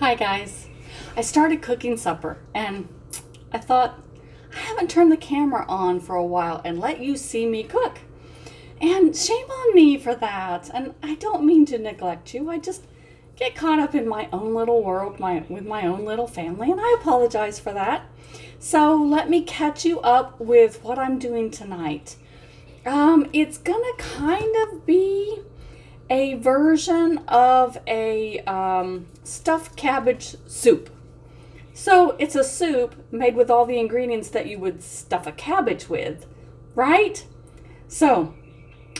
Hi guys. I started cooking supper and I thought I haven't turned the camera on for a while and let you see me cook. And shame on me for that. And I don't mean to neglect you. I just get caught up in my own little world with my own little family, and I apologize for that. So let me catch you up with what I'm doing tonight. It's gonna kind of be a version of a stuffed cabbage soup. So it's a soup made with all the ingredients that you would stuff a cabbage with, right? So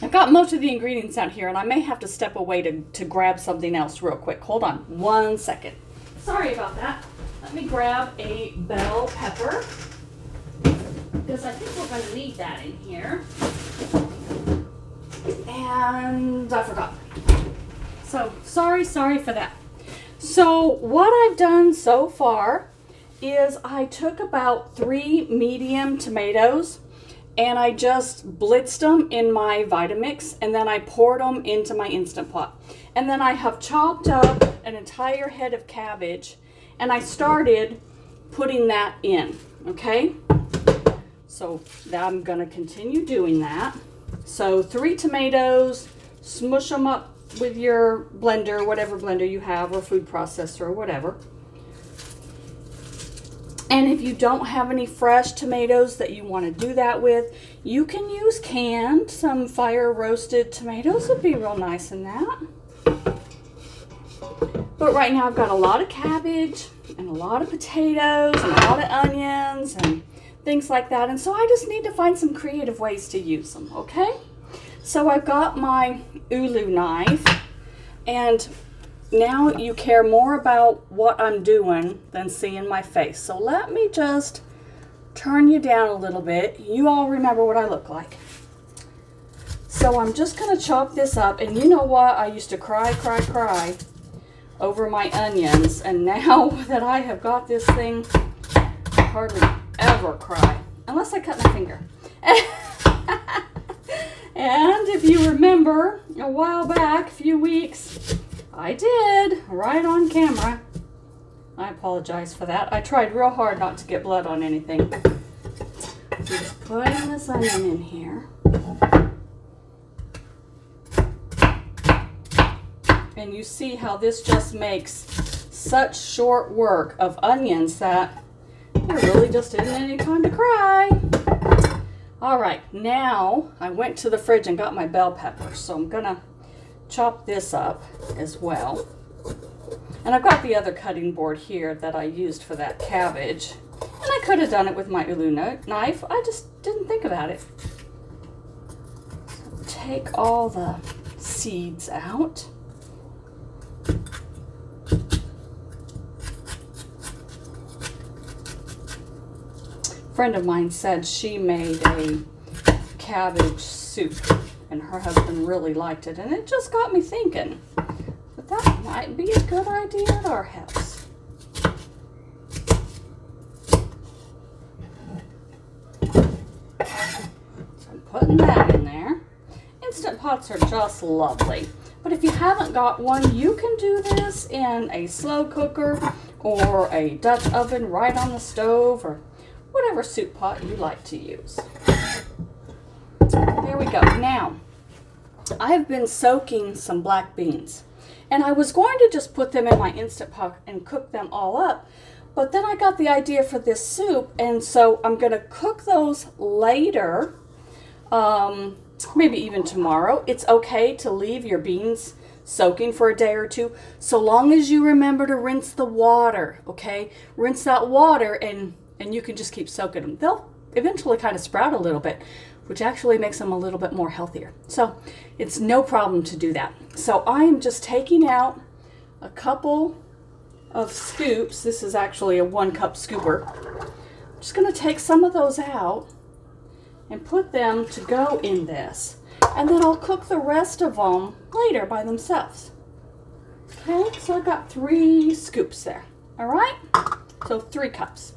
I've got most of the ingredients out here, and I may have to step away to grab something else real quick. Hold on 1 second. Sorry about that. Let me grab a bell pepper, because I think we're going to need that in here. And I forgot. So sorry for that. So what I've done so far is I took about 3 medium tomatoes and I just blitzed them in my Vitamix, and then I poured them into my Instant Pot. And then I have chopped up an entire head of cabbage, and I started putting that in, okay? So I'm gonna continue doing that. So 3 tomatoes, smush them up with your blender, whatever blender you have, or food processor, or whatever. And if you don't have any fresh tomatoes that you want to do that with, you can use canned. Some fire roasted tomatoes would be real nice in that. But right now I've got a lot of cabbage and a lot of potatoes and a lot of onions and things like that. And so I just need to find some creative ways to use them, okay? So I've got my ulu knife, and now you care more about what I'm doing than seeing my face. So let me just turn you down a little bit. You all remember what I look like. So I'm just going to chop this up. And you know what? I used to cry over my onions. And now that I have got this thing, I hardly ever cry. Unless I cut my finger. And if you remember, a while back, a few weeks, I did, right on camera. I apologize for that. I tried real hard not to get blood on anything. Just putting this onion in here. And you see how this just makes such short work of onions that there really just isn't any time to cry. All right, now I went to the fridge and got my bell pepper, so I'm gonna chop this up as well. And I've got the other cutting board here that I used for that cabbage. And I could have done it with my ulu knife. I just didn't think about it. So take all the seeds out. A friend of mine said she made a cabbage soup and her husband really liked it, and it just got me thinking that that might be a good idea at our house. So I'm putting that in there. Instant Pots are just lovely, but if you haven't got one, you can do this in a slow cooker or a Dutch oven right on the stove, or whatever soup pot you like to use. There we go. Now, I've been soaking some black beans, and I was going to just put them in my Instant Pot and cook them all up, but then I got the idea for this soup, and so I'm going to cook those later, maybe even tomorrow. It's okay to leave your beans soaking for a day or two, so long as you remember to rinse the water, okay? Rinse that water, and you can just keep soaking them. They'll eventually kind of sprout a little bit, which actually makes them a little bit more healthier. So it's no problem to do that. So I'm just taking out a couple of scoops. This is actually a 1-cup scooper. I'm just going to take some of those out and put them to go in this. And then I'll cook the rest of them later by themselves. Okay, so I got 3 scoops there. All right, so 3 cups.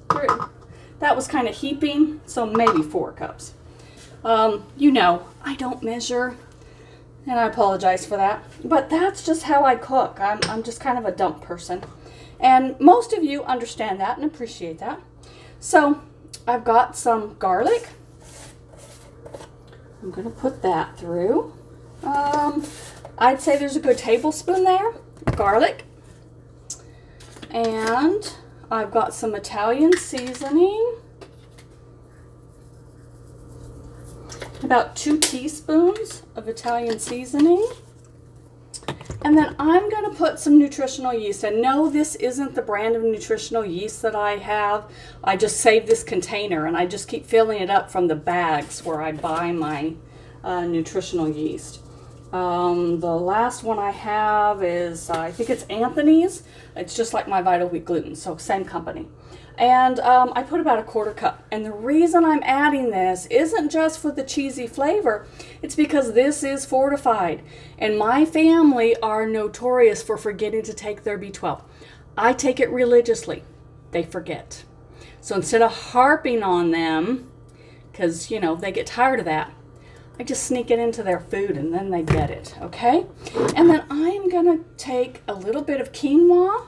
That was kind of heaping, so maybe 4 cups. You know, I don't measure. And I apologize for that. But that's just how I cook. I'm just kind of a dump person. And most of you understand that and appreciate that. So I've got some garlic. I'm going to put that through. I'd say there's a good tablespoon there, garlic. And I've got some Italian seasoning. About 2 teaspoons of Italian seasoning. And then I'm going to put some nutritional yeast. And no, this isn't the brand of nutritional yeast that I have. I just saved this container and I just keep filling it up from the bags where I buy my nutritional yeast. The last one I have is, I think it's Anthony's. It's just like my Vital Wheat Gluten, so same company. And I put about a 1/4 cup. And the reason I'm adding this isn't just for the cheesy flavor. It's because this is fortified. And my family are notorious for forgetting to take their B12. I take it religiously. They forget. So instead of harping on them, because, you know, they get tired of that, I just sneak it into their food and then they get it, okay? And then I'm going to take a little bit of quinoa.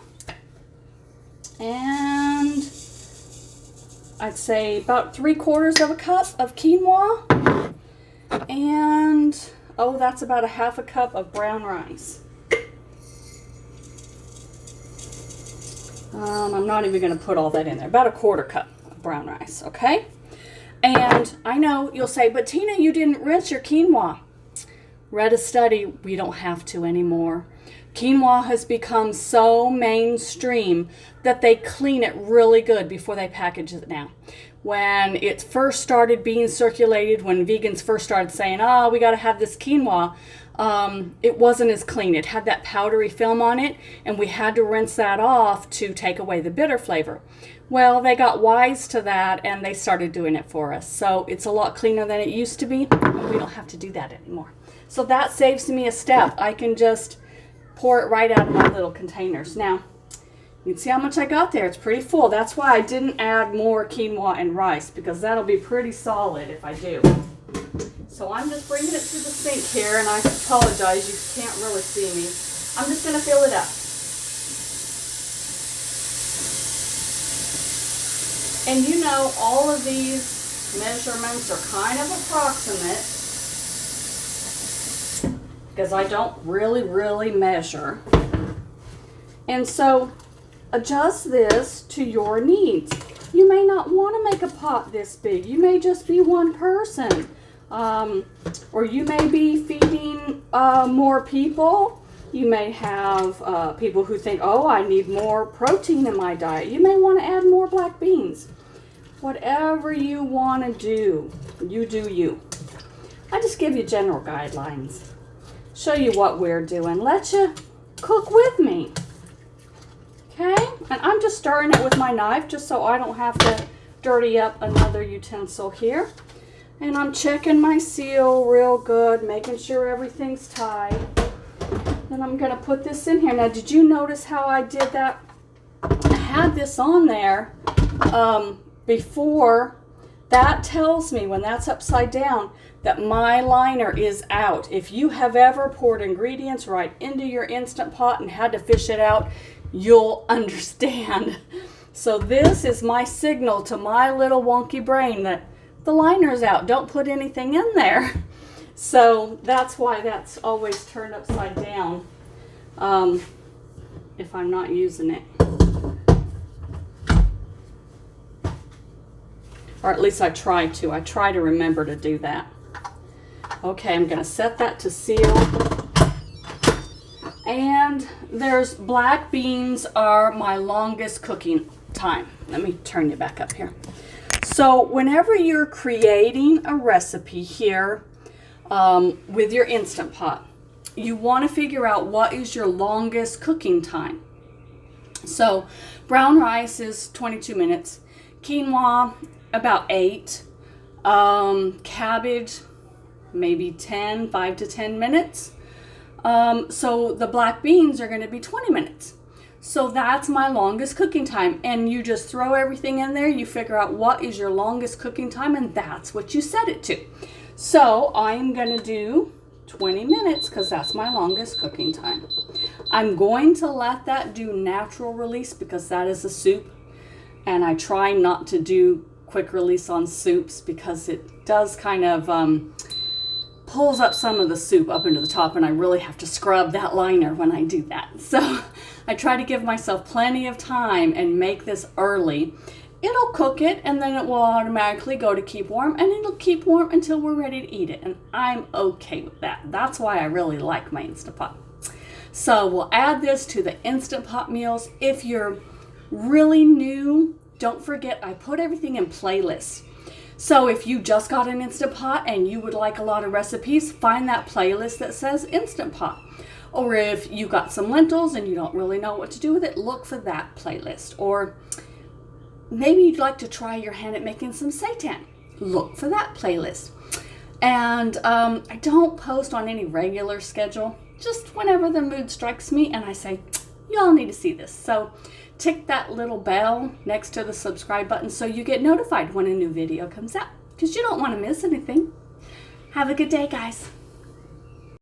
And I'd say about 3/4 of a cup of quinoa. And, oh, that's about a 1/2 cup of brown rice. I'm not even going to put all that in there. About a 1/4 cup of brown rice, okay? And I know you'll say, but Tina, you didn't rinse your quinoa. Read a study, we don't have to anymore. Quinoa has become so mainstream that they clean it really good before they package it now. When it first started being circulated, when vegans first started saying, oh, we got to have this quinoa, it wasn't as clean. It had that powdery film on it, and we had to rinse that off to take away the bitter flavor. Well, they got wise to that, and they started doing it for us. So it's a lot cleaner than it used to be, and we don't have to do that anymore. So that saves me a step. I can just pour it right out of my little containers. Now, you can see how much I got there. It's pretty full. That's why I didn't add more quinoa and rice, because that'll be pretty solid if I do. So I'm just bringing it to the sink here, and I apologize, you can't really see me. I'm just going to fill it up. And you know, all of these measurements are kind of approximate, because I don't really measure. And so adjust this to your needs. You may not want to make a pot this big. You may just be one person. Or you may be feeding more people. You may have people who think, oh, I need more protein in my diet. You may want to add more black beans. Whatever you want to do, you do you. I just give you general guidelines. Show you what we're doing. Let you cook with me. Okay? And I'm just stirring it with my knife just so I don't have to dirty up another utensil here. And I'm checking my seal real good, making sure everything's tied. Then I'm going to put this in here. Now, did you notice how I did that? I had this on there before. That tells me when that's upside down that my liner is out. If you have ever poured ingredients right into your Instant Pot and had to fish it out, you'll understand. So this is my signal to my little wonky brain that the liner's out. Don't put anything in there. So that's why that's always turned upside down if I'm not using it. Or at least I try to. I try to remember to do that. Okay, I'm going to set that to seal. And there's black beans are my longest cooking time. Let me turn you back up here. So whenever you're creating a recipe here with your Instant Pot, you want to figure out what is your longest cooking time. So brown rice is 22 minutes, quinoa about 8, cabbage maybe 5 to 10 minutes. So the black beans are going to be 20 minutes. So that's my longest cooking time. And you just throw everything in there. You figure out what is your longest cooking time, and that's what you set it to. So I'm going to do 20 minutes because that's my longest cooking time. I'm going to let that do natural release because that is a soup, and I try not to do quick release on soups because it does kind of pulls up some of the soup up into the top, and I really have to scrub that liner when I do that. So I try to give myself plenty of time and make this early. It'll cook it, and then it will automatically go to keep warm, and it'll keep warm until we're ready to eat it, and I'm okay with that. That's why I really like my Instant Pot. So we'll add this to the Instant Pot meals. If you're really new, don't forget I put everything in playlists. So if you just got an Instant Pot and you would like a lot of recipes, find that playlist that says Instant Pot. Or if you got some lentils and you don't really know what to do with it, look for that playlist. Or maybe you'd like to try your hand at making some seitan. Look for that playlist. And I don't post on any regular schedule, just whenever the mood strikes me and I say, you all need to see this. So tick that little bell next to the subscribe button so you get notified when a new video comes out, because you don't want to miss anything. Have a good day, guys.